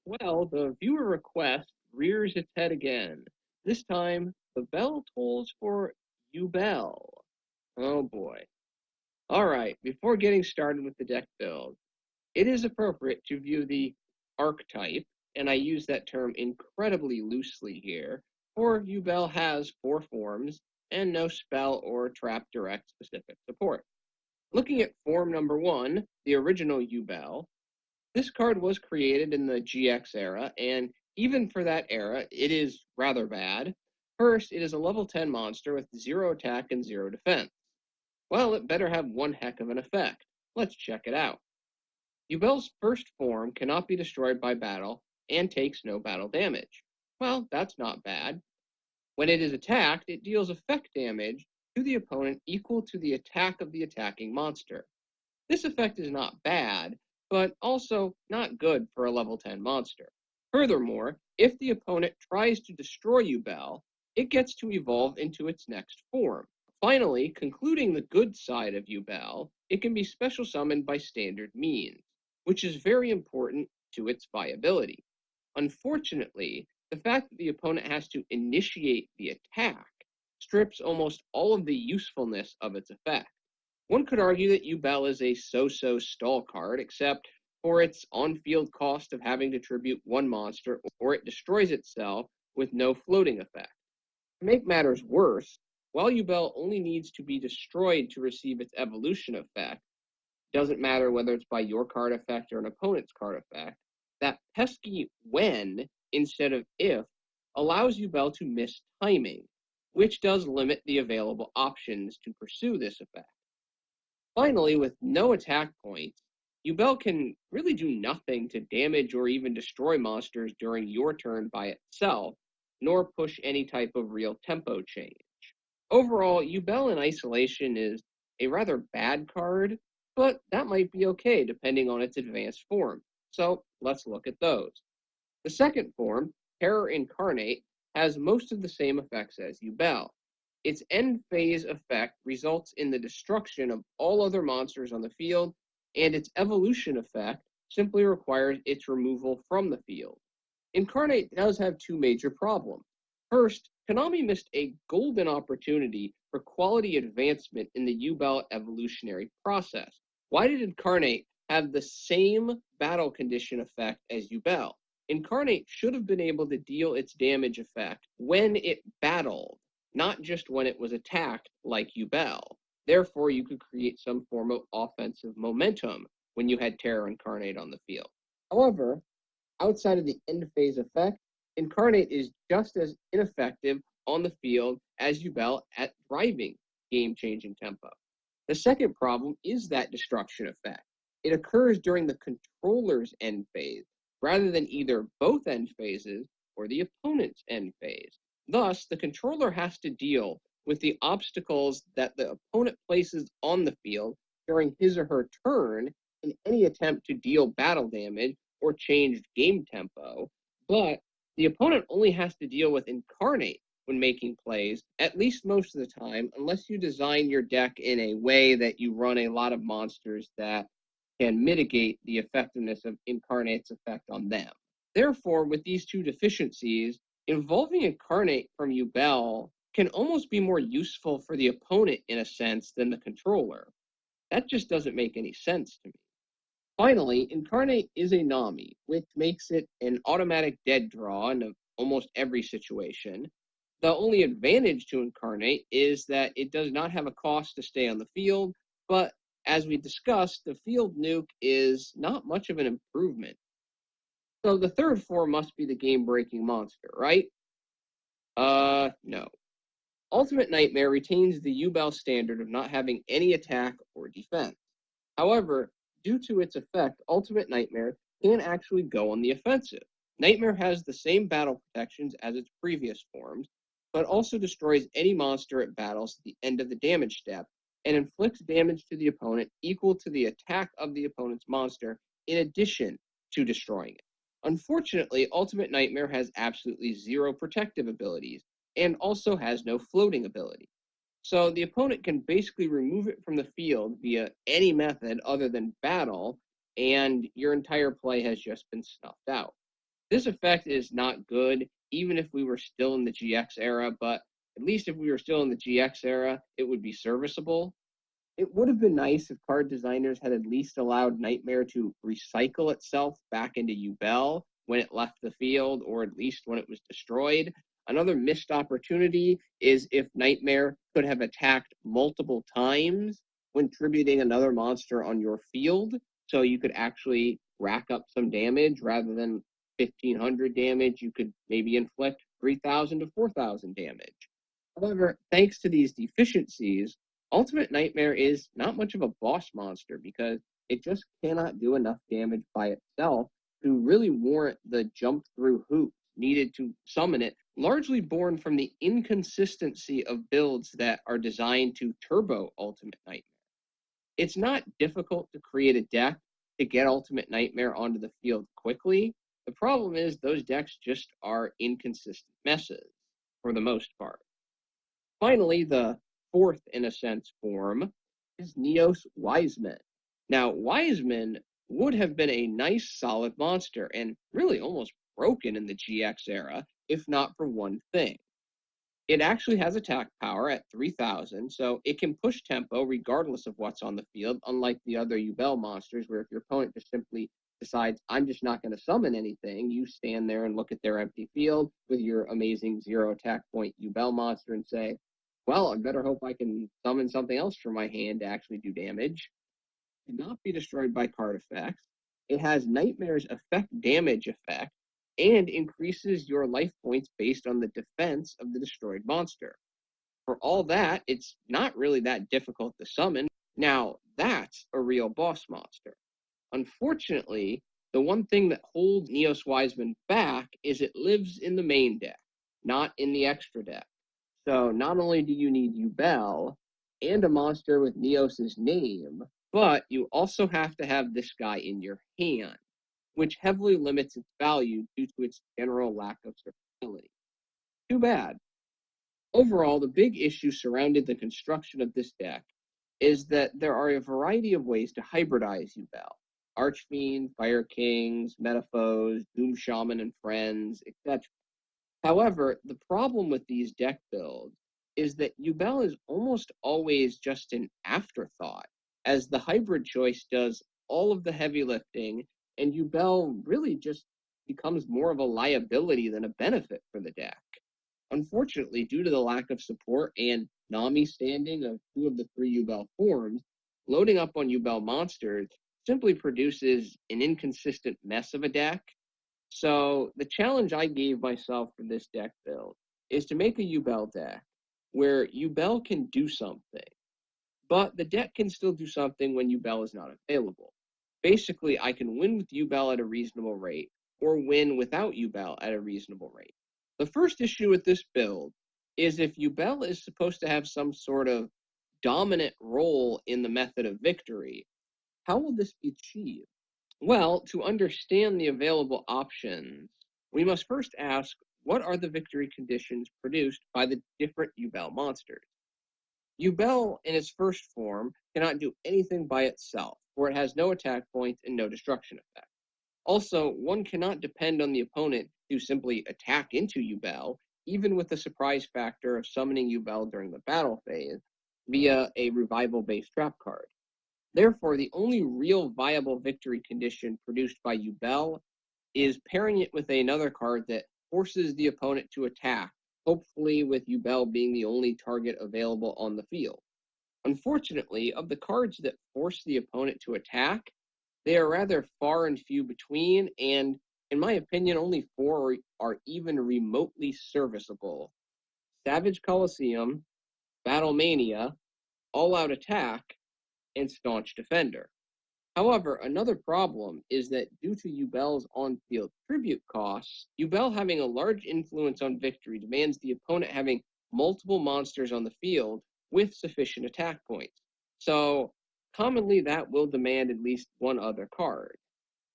Well, the viewer request rears its head again. This time, the bell tolls for Yubel. Oh boy. Alright, before getting started with the deck build, it is appropriate to view the archetype, and I use that term incredibly loosely here, for Yubel has 4 forms and no spell or trap direct specific support. Looking at form number 1, the original Yubel, this card was created in the GX era, and even for that era, it is rather bad. First, it is a level 10 monster with 0 attack and 0 defense. Well, it better have one heck of an effect. Let's check it out. Yubel's first form cannot be destroyed by battle and takes no battle damage. Well, that's not bad. When it is attacked, it deals effect damage to the opponent equal to the attack of the attacking monster. This effect is not bad, but also not good for a level 10 monster. Furthermore, if the opponent tries to destroy Yubel, it gets to evolve into its next form. Finally, concluding the good side of Yubel, it can be special summoned by standard means, which is very important to its viability. Unfortunately, the fact that the opponent has to initiate the attack strips almost all of the usefulness of its effect. One could argue that Yubel is a so-so stall card, except for its on-field cost of having to tribute one monster, or it destroys itself with no floating effect. To make matters worse, while Yubel only needs to be destroyed to receive its evolution effect, doesn't matter whether it's by your card effect or an opponent's card effect, that pesky when instead of if allows Yubel to miss timing, which does limit the available options to pursue this effect. Finally, with no attack points, Yubel can really do nothing to damage or even destroy monsters during your turn by itself, nor push any type of real tempo change. Overall, Yubel in isolation is a rather bad card, but that might be okay depending on its advanced form. So let's look at those. The second form, Terror Incarnate, has most of the same effects as Yubel. Its end phase effect results in the destruction of all other monsters on the field, and its evolution effect simply requires its removal from the field. Incarnate does have 2 major problems. First, Konami missed a golden opportunity for quality advancement in the Yubel evolutionary process. Why did Incarnate have the same battle condition effect as Yubel? Incarnate should have been able to deal its damage effect when it battled, not just when it was attacked like Yubel. Therefore, you could create some form of offensive momentum when you had Terror Incarnate on the field. However, outside of the end phase effect, Incarnate is just as ineffective on the field as Yubel at driving game-changing tempo. The second problem is that destruction effect. It occurs during the controller's end phase, rather than either both end phases or the opponent's end phase. Thus, the controller has to deal with the obstacles that the opponent places on the field during his or her turn in any attempt to deal battle damage or change game tempo, but the opponent only has to deal with Incarnate when making plays, at least most of the time, unless you design your deck in a way that you run a lot of monsters that can mitigate the effectiveness of Incarnate's effect on them. Therefore, with these 2 deficiencies, involving Incarnate from Yubel can almost be more useful for the opponent in a sense than the controller. That just doesn't make any sense to me. Finally, Incarnate is a Nami, which makes it an automatic dead draw in almost every situation. The only advantage to Incarnate is that it does not have a cost to stay on the field, but as we discussed, the field nuke is not much of an improvement. So the third form must be the game-breaking monster, right? No. Ultimate Nightmare retains the Yubel standard of not having any attack or defense. However, due to its effect, Ultimate Nightmare can actually go on the offensive. Nightmare has the same battle protections as its previous forms, but also destroys any monster it battles at the end of the damage step, and inflicts damage to the opponent equal to the attack of the opponent's monster in addition to destroying it. Unfortunately, Ultimate Nightmare has absolutely 0 protective abilities, and also has no floating ability. So the opponent can basically remove it from the field via any method other than battle, and your entire play has just been snuffed out. This effect is not good, even if we were still in the GX era, but at least if we were still in the GX era, it would be serviceable. It would have been nice if card designers had at least allowed Nightmare to recycle itself back into Yubel when it left the field, or at least when it was destroyed. Another missed opportunity is if Nightmare could have attacked multiple times when tributing another monster on your field, so you could actually rack up some damage rather than 1,500 damage. You could maybe inflict 3,000 to 4,000 damage. However, thanks to these deficiencies, Ultimate Nightmare is not much of a boss monster because it just cannot do enough damage by itself to really warrant the jump through hoops needed to summon it, largely born from the inconsistency of builds that are designed to turbo Ultimate Nightmare. It's not difficult to create a deck to get Ultimate Nightmare onto the field quickly. The problem is those decks just are inconsistent messes for the most part. Finally, the fourth, in a sense, form is Neos Wisemen. Now, Wisemen would have been a nice, solid monster and really almost broken in the GX era, if not for one thing. It actually has attack power at 3,000, so it can push tempo regardless of what's on the field, unlike the other Yubel monsters, where if your opponent just simply decides, I'm just not going to summon anything, you stand there and look at their empty field with your amazing 0 attack point Yubel monster and say, well, I better hope I can summon something else from my hand to actually do damage. It cannot be destroyed by card effects. It has Nightmare's effect damage effect and increases your life points based on the defense of the destroyed monster. For all that, it's not really that difficult to summon. Now, that's a real boss monster. Unfortunately, the one thing that holds Neos Wiseman back is it lives in the main deck, not in the extra deck. So not only do you need Yubel and a monster with Neos's name, but you also have to have this guy in your hand, which heavily limits its value due to its general lack of survivability. Too bad. Overall, the big issue surrounding the construction of this deck is that there are a variety of ways to hybridize Yubel. Archfiend, Fire Kings, Metaphors, Doom Shaman and Friends, etc. However, the problem with these deck builds is that Yubel is almost always just an afterthought, as the hybrid choice does all of the heavy lifting, and Yubel really just becomes more of a liability than a benefit for the deck. Unfortunately, due to the lack of support and Nami standing of 2 of the 3 Yubel forms, loading up on Yubel monsters simply produces an inconsistent mess of a deck. So the challenge I gave myself for this deck build is to make a Yubel deck where Yubel can do something, but the deck can still do something when Yubel is not available. Basically, I can win with Yubel at a reasonable rate, or win without Yubel at a reasonable rate. The first issue with this build is if Yubel is supposed to have some sort of dominant role in the method of victory, how will this be achieved? Well, to understand the available options, we must first ask, what are the victory conditions produced by the different Yubel monsters? Yubel, in its first form, cannot do anything by itself, for it has no attack points and no destruction effect. Also, one cannot depend on the opponent to simply attack into Yubel, even with the surprise factor of summoning Yubel during the battle phase via a revival-based trap card. Therefore, the only real viable victory condition produced by Yubel is pairing it with another card that forces the opponent to attack, hopefully with Yubel being the only target available on the field. Unfortunately, of the cards that force the opponent to attack, they are rather far and few between, and in my opinion, only 4 are even remotely serviceable. Savage Colosseum, Battle Mania, All Out Attack, and Staunch Defender. However, another problem is that due to Yubel's on-field tribute costs, Yubel having a large influence on victory demands the opponent having multiple monsters on the field with sufficient attack points. So, commonly that will demand at least one other card.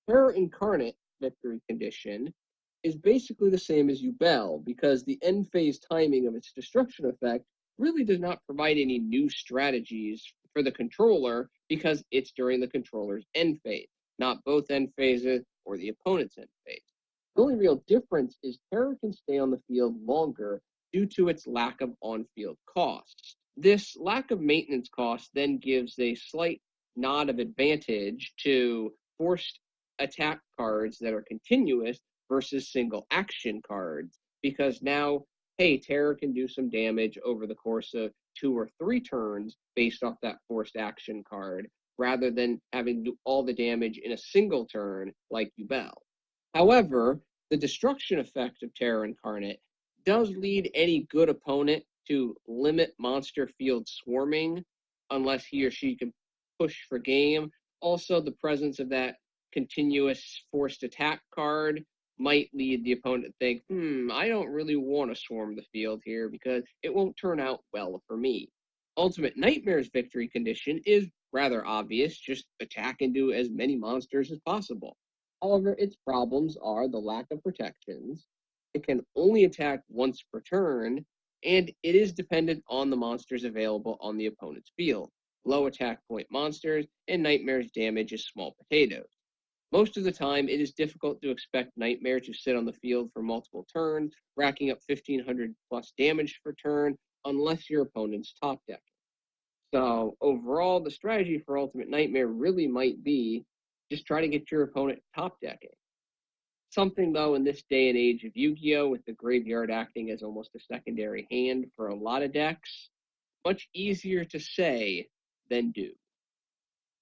Her Incarnate victory condition is basically the same as Yubel, because the end phase timing of its destruction effect really does not provide any new strategies for the controller, because it's during the controller's end phase, not both end phases or the opponent's end phase. The only real difference is Terror can stay on the field longer due to its lack of on-field costs. This lack of maintenance cost then gives a slight nod of advantage to forced attack cards that are continuous versus single action cards, because now, hey, Terror can do some damage over the course of 2 or 3 turns based off that forced action card, rather than having to do all the damage in a single turn like Yubel. However, the destruction effect of Terror Incarnate does lead any good opponent to limit monster field swarming unless he or she can push for game. Also, the presence of that continuous forced attack card might lead the opponent to think, I don't really want to swarm the field here because it won't turn out well for me. Ultimate Nightmare's victory condition is rather obvious, just attack and do as many monsters as possible. However, its problems are the lack of protections, it can only attack once per turn, and it is dependent on the monsters available on the opponent's field. Low attack point monsters, and Nightmare's damage is small potatoes. Most of the time, it is difficult to expect Nightmare to sit on the field for multiple turns, racking up 1500 plus damage per turn, unless your opponent's top deck. So overall, the strategy for Ultimate Nightmare really might be just try to get your opponent top decking. Something, though, in this day and age of Yu-Gi-Oh, with the graveyard acting as almost a secondary hand for a lot of decks, much easier to say than do.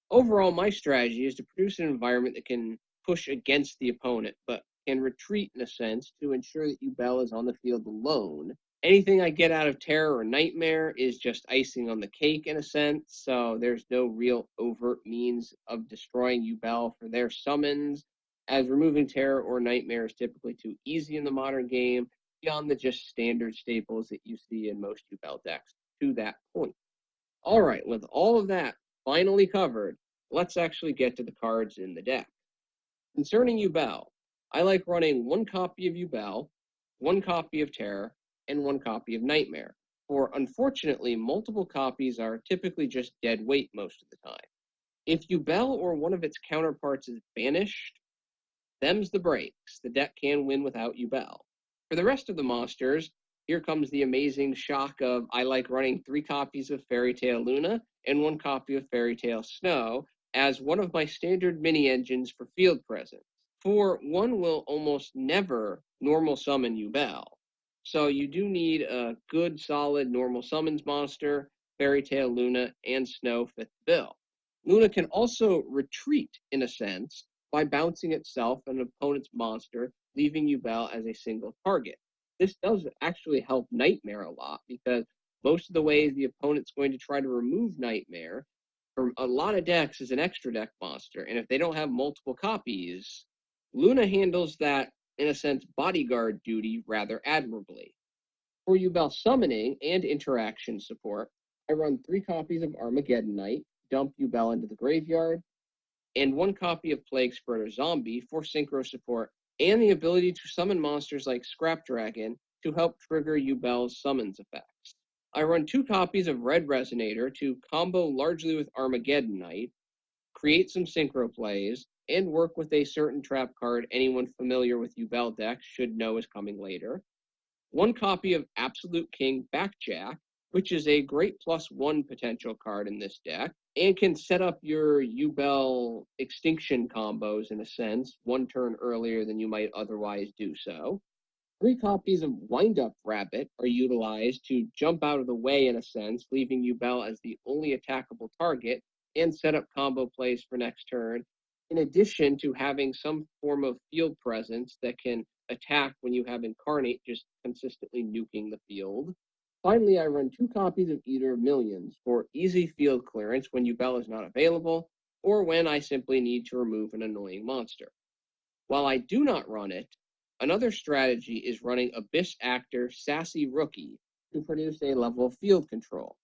Overall, my strategy is to produce an environment that can push against the opponent, but can retreat in a sense to ensure that Yubel is on the field alone. Anything I get out of Terror or Nightmare is just icing on the cake in a sense, so there's no real overt means of destroying Yubel for their summons, as removing Terror or Nightmare is typically too easy in the modern game, beyond the just standard staples that you see in most Yubel decks to that point. All right, with all of that finally covered, let's actually get to the cards in the deck. Concerning Yubel, I like running 1 copy of Yubel, 1 copy of Terror, and 1 copy of Nightmare, for unfortunately multiple copies are typically just dead weight most of the time. If Yubel or one of its counterparts is banished, them's the breaks. The deck can win without Yubel. For the rest of the monsters, here comes the amazing shock of I like running 3 copies of Fairy Tale Luna and 1 copy of Fairy Tale Snow as one of my standard mini engines for field presence. For one will almost never normal summon Yubel, so you do need a good solid normal summons monster, Fairy Tale Luna, and Snow fit the bill. Luna can also retreat in a sense by bouncing itself an opponent's monster, leaving Yubel as a single target. This does actually help Nightmare a lot, because most of the ways the opponent's going to try to remove Nightmare from a lot of decks is an extra deck monster, and if they don't have multiple copies, Luna handles that, in a sense, bodyguard duty rather admirably. For Yubel summoning and interaction support, I run 3 copies of Armageddon Knight, dump Yubel into the graveyard, and 1 copy of Plaguespreader Zombie for synchro support and the ability to summon monsters like Scrap Dragon to help trigger Yubel's summons effects. I run 2 copies of Red Resonator to combo largely with Armageddon Knight, create some synchro plays, and work with a certain trap card anyone familiar with Yubel decks should know is coming later. 1 copy of Absolute King Backjack, which is a great +1 potential card in this deck, and can set up your Yubel extinction combos in a sense, 1 turn earlier than you might otherwise do so. 3 copies of Wind Up Rabbit are utilized to jump out of the way in a sense, leaving Yubel as the only attackable target, and set up combo plays for next turn, in addition to having some form of field presence that can attack when you have Incarnate just consistently nuking the field. Finally, I run 2 copies of Eater of Millions for easy field clearance when Yubel is not available, or when I simply need to remove an annoying monster. While I do not run it, another strategy is running Abyss Actor Sassy Rookie to produce a level of field control.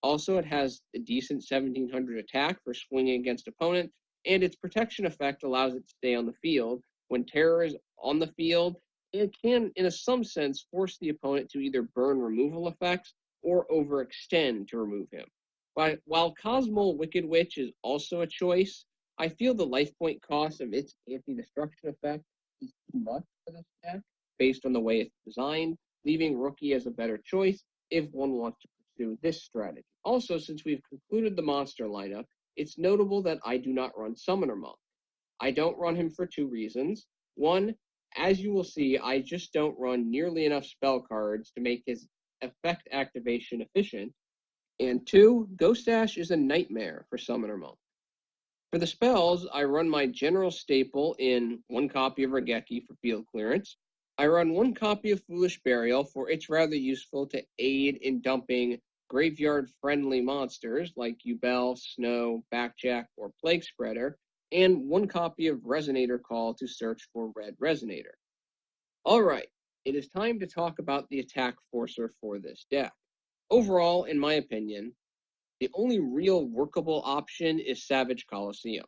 Also, it has a decent 1700 attack for swinging against opponents, and its protection effect allows it to stay on the field when Terror is on the field, and can, in some sense, force the opponent to either burn removal effects or overextend to remove him. While Cosmo Wicked Witch is also a choice, I feel the life point cost of its anti-destruction effect is too much for based on the way it's designed, leaving Rookie as a better choice if one wants to pursue this strategy. Also, since we've concluded the monster lineup, it's notable that I do not run Summoner Monk. I don't run him for two reasons. One, as you will see, I just don't run nearly enough spell cards to make his effect activation efficient. And two, Ghost Ash is a nightmare for Summoner Monk. For the spells, I run my general staple in one copy of Raigeki for field clearance. I run one copy of Foolish Burial for it's rather useful to aid in dumping graveyard-friendly monsters like Yubel, Snow, Backjack, or Plaguespreader, and one copy of Resonator Call to search for Red Resonator. Alright, it is time to talk about the attack forcer for this deck. Overall, in my opinion, the only real workable option is Savage Colosseum.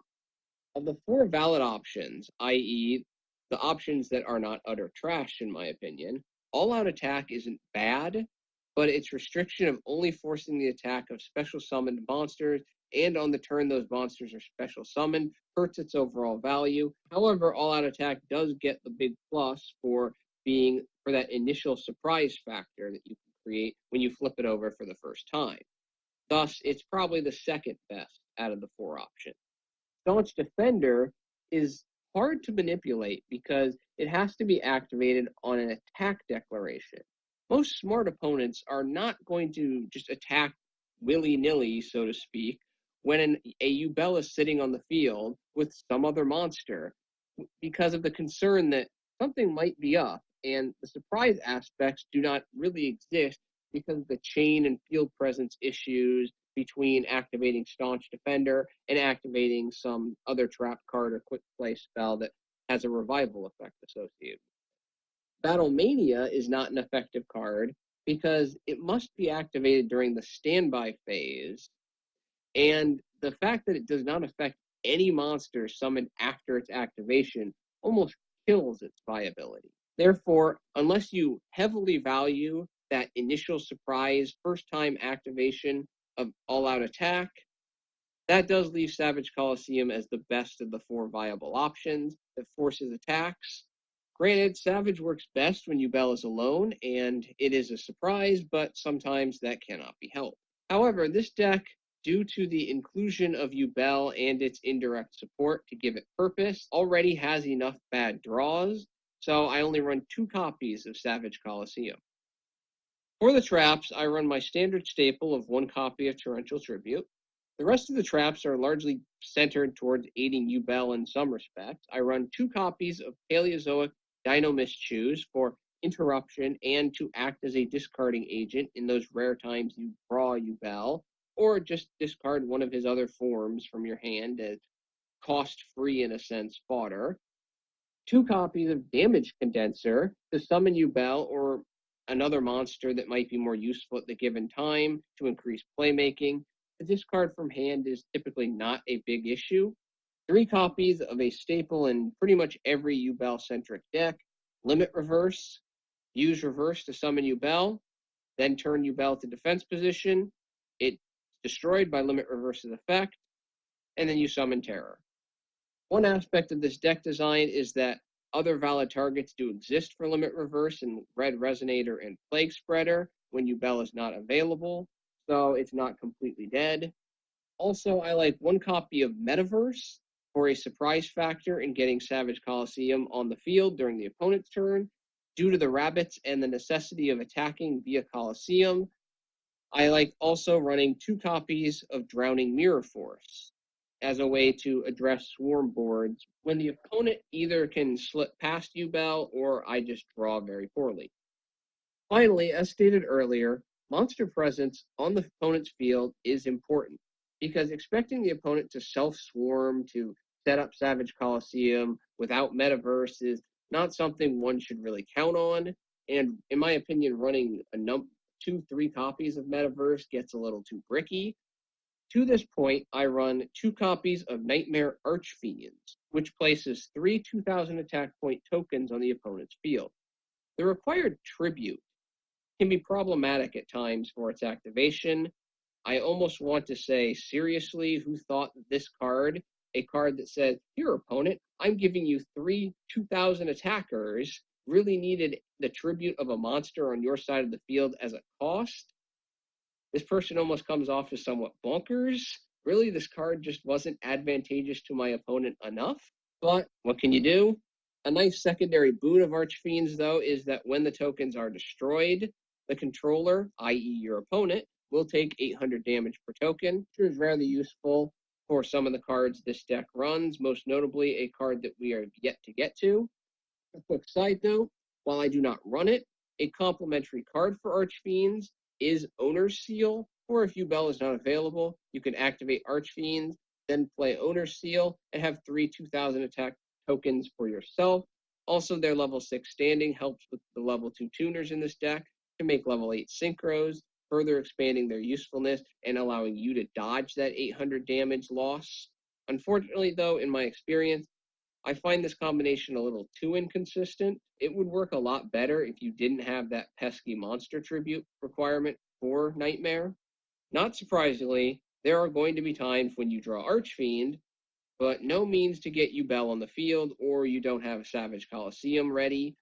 Of the four valid options, i.e., the options that are not utter trash in my opinion, all-out attack isn't bad, but its restriction of only forcing the attack of special summoned monsters and on the turn those monsters are special summoned hurts its overall value. However, all-out attack does get the big plus for that initial surprise factor that you can create when you flip it over for the first time. Thus, it's probably the second best out of the four options. Staunch Defender is hard to manipulate because it has to be activated on an attack declaration. Most smart opponents are not going to just attack willy-nilly, so to speak, when a Yubel is sitting on the field with some other monster because of the concern that something might be up, and the surprise aspects do not really exist because of the chain and field presence issues between activating Staunch Defender and activating some other trap card or quick play spell that has a revival effect associated. Battle Mania is not an effective card because it must be activated during the standby phase, and the fact that it does not affect any monster summoned after its activation almost kills its viability. Therefore, unless you heavily value that initial surprise first-time activation of all-out attack, that does leave Savage Colosseum as the best of the four viable options that forces attacks. Granted, Savage works best when Yubel is alone, and it is a surprise, but sometimes that cannot be helped. However, this deck, due to the inclusion of Yubel and its indirect support to give it purpose, already has enough bad draws, so I only run two copies of Savage Colosseum. For the traps, I run my standard staple of one copy of Torrential Tribute. The rest of the traps are largely centered towards aiding Yubel in some respects. I run two copies of Paleozoic Dinomischus for interruption and to act as a discarding agent in those rare times you draw Yubel, or just discard one of his other forms from your hand as cost-free, in a sense, fodder. Two copies of Damage Condenser to summon Yubel or another monster that might be more useful at the given time to increase playmaking. The discard from hand is typically not a big issue. Three copies of a staple in pretty much every Yubel-centric deck. Limit Reverse. Use Reverse to summon Yubel. Then turn Yubel to defense position. It's destroyed by Limit Reverse's effect. And then you summon Terror. One aspect of this deck design is that other valid targets do exist for Limit Reverse in Red Resonator and Plaguespreader when Yubel is not available, so it's not completely dead. Also, I like one copy of Metaverse for a surprise factor in getting Savage Colosseum on the field during the opponent's turn. Due to the rabbits and the necessity of attacking via Colosseum, I like also running two copies of Drowning Mirror Force as a way to address swarm boards when the opponent either can slip past Yubel or I just draw very poorly. Finally, as stated earlier, monster presence on the opponent's field is important because expecting the opponent to self-swarm to set up Savage Colosseum without Metaverse is not something one should really count on, and in my opinion, running 2-3 copies of Metaverse gets a little too bricky. To this point, I run 2 copies of Nightmare Archfiends, which places 3 2,000 attack point tokens on the opponent's field. The required tribute can be problematic at times for its activation. I almost want to say, seriously, who thought that this card, a card that says, here opponent, I'm giving you 3 2,000 attackers, really needed the tribute of a monster on your side of the field as a cost, this person almost comes off as somewhat bonkers. Really, this card just wasn't advantageous to my opponent enough. But what can you do? A nice secondary boon of Archfiends, though, is that when the tokens are destroyed, the controller, i.e. your opponent, will take 800 damage per token, which is rather useful for some of the cards this deck runs, most notably a card that we are yet to get to. A quick side note, while I do not run it, a complementary card for Archfiends is Owner's Seal, or if Yubel is not available, you can activate Archfiends, then play Owner's Seal, and have 3 2000 attack tokens for yourself. Also, their level 6 standing helps with the level 2 tuners in this deck to make level 8 Synchros, further expanding their usefulness and allowing you to dodge that 800 damage loss. Unfortunately, though, in my experience, I find this combination a little too inconsistent. It would work a lot better if you didn't have that pesky monster tribute requirement for Nightmare. Not surprisingly, there are going to be times when you draw Archfiend, but no means to get Yubel on the field, or you don't have Savage Colosseum ready.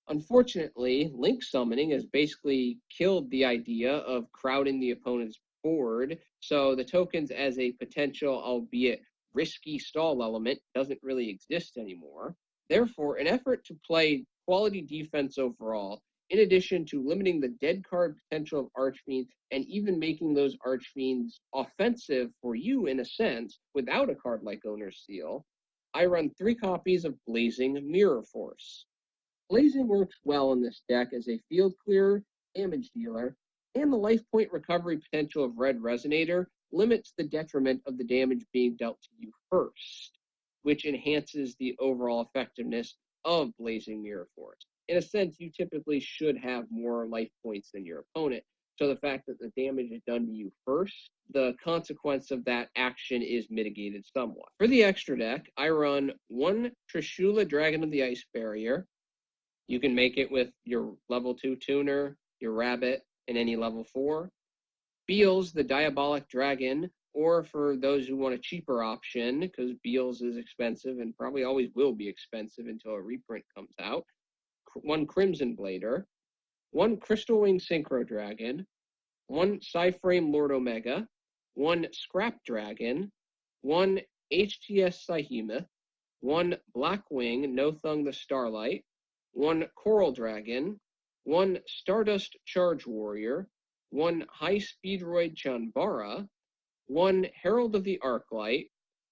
Unfortunately, Link Summoning has basically killed the idea of crowding the opponent's board, so the tokens as a potential, albeit risky stall element doesn't really exist anymore. Therefore, an effort to play quality defense overall, in addition to limiting the dead card potential of Archfiends and even making those Archfiends offensive for you in a sense without a card like Owner's Seal, I run 3 copies of Blazing Mirror Force. Blazing works well in this deck as a field clearer, damage dealer, and the life point recovery potential of Red Resonator limits the detriment of the damage being dealt to you first, which enhances the overall effectiveness of Blazing Mirror Force. In a sense, you typically should have more life points than your opponent, so the fact that the damage is done to you first, the consequence of that action is mitigated somewhat. For the extra deck, I run 1 Trishula Dragon of the Ice Barrier. You can make it with your level 2 tuner, your rabbit, and any level 4. Beelze, the Diabolic Dragon, or for those who want a cheaper option, because Beelze is expensive and probably always will be expensive until a reprint comes out, 1 Crimson Blader, 1 Crystal Wing Synchro Dragon, 1 PSY-Framelord Omega, 1 Scrap Dragon, 1 HTS Psyhemuth, 1 Blackwing Nothung the Starlight, 1 Coral Dragon, 1 Stardust Charge Warrior, 1 High Speedroid Chanbara, 1 Herald of the Arclight,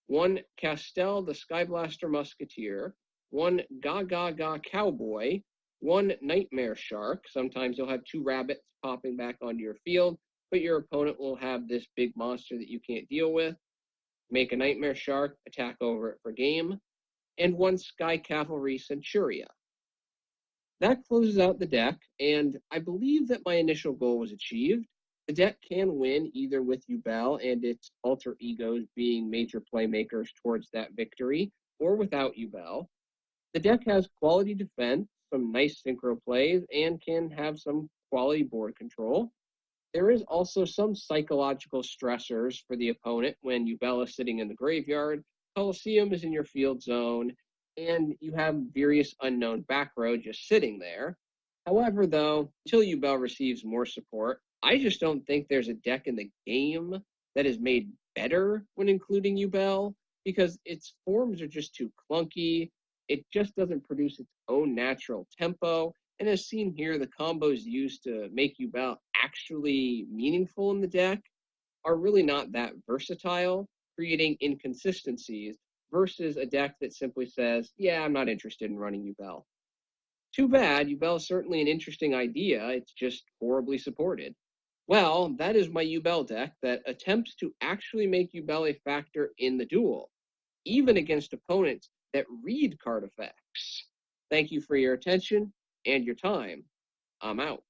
1 Castel the Skyblaster Musketeer, 1 Gaga Cowboy, 1 Nightmare Shark. Sometimes you'll have 2 rabbits popping back onto your field, but your opponent will have this big monster that you can't deal with. Make a Nightmare Shark, attack over it for game, and 1 Sky Cavalry Centuria. That closes out the deck, and I believe that my initial goal was achieved. The deck can win either with Yubel and its alter egos being major playmakers towards that victory, or without Yubel. The deck has quality defense, some nice synchro plays, and can have some quality board control. There is also some psychological stressors for the opponent when Yubel is sitting in the graveyard, Colosseum is in your field zone, and you have various unknown back row just sitting there. However, though, until Yubel receives more support, I just don't think there's a deck in the game that is made better when including Yubel, because its forms are just too clunky. It just doesn't produce its own natural tempo, and as seen here, the combos used to make Yubel actually meaningful in the deck are really not that versatile, creating inconsistencies versus a deck that simply says, yeah, I'm not interested in running Yubel. Too bad, Yubel is certainly an interesting idea, it's just horribly supported. Well, that is my Yubel deck that attempts to actually make Yubel a factor in the duel, even against opponents that read card effects. Thank you for your attention and your time. I'm out.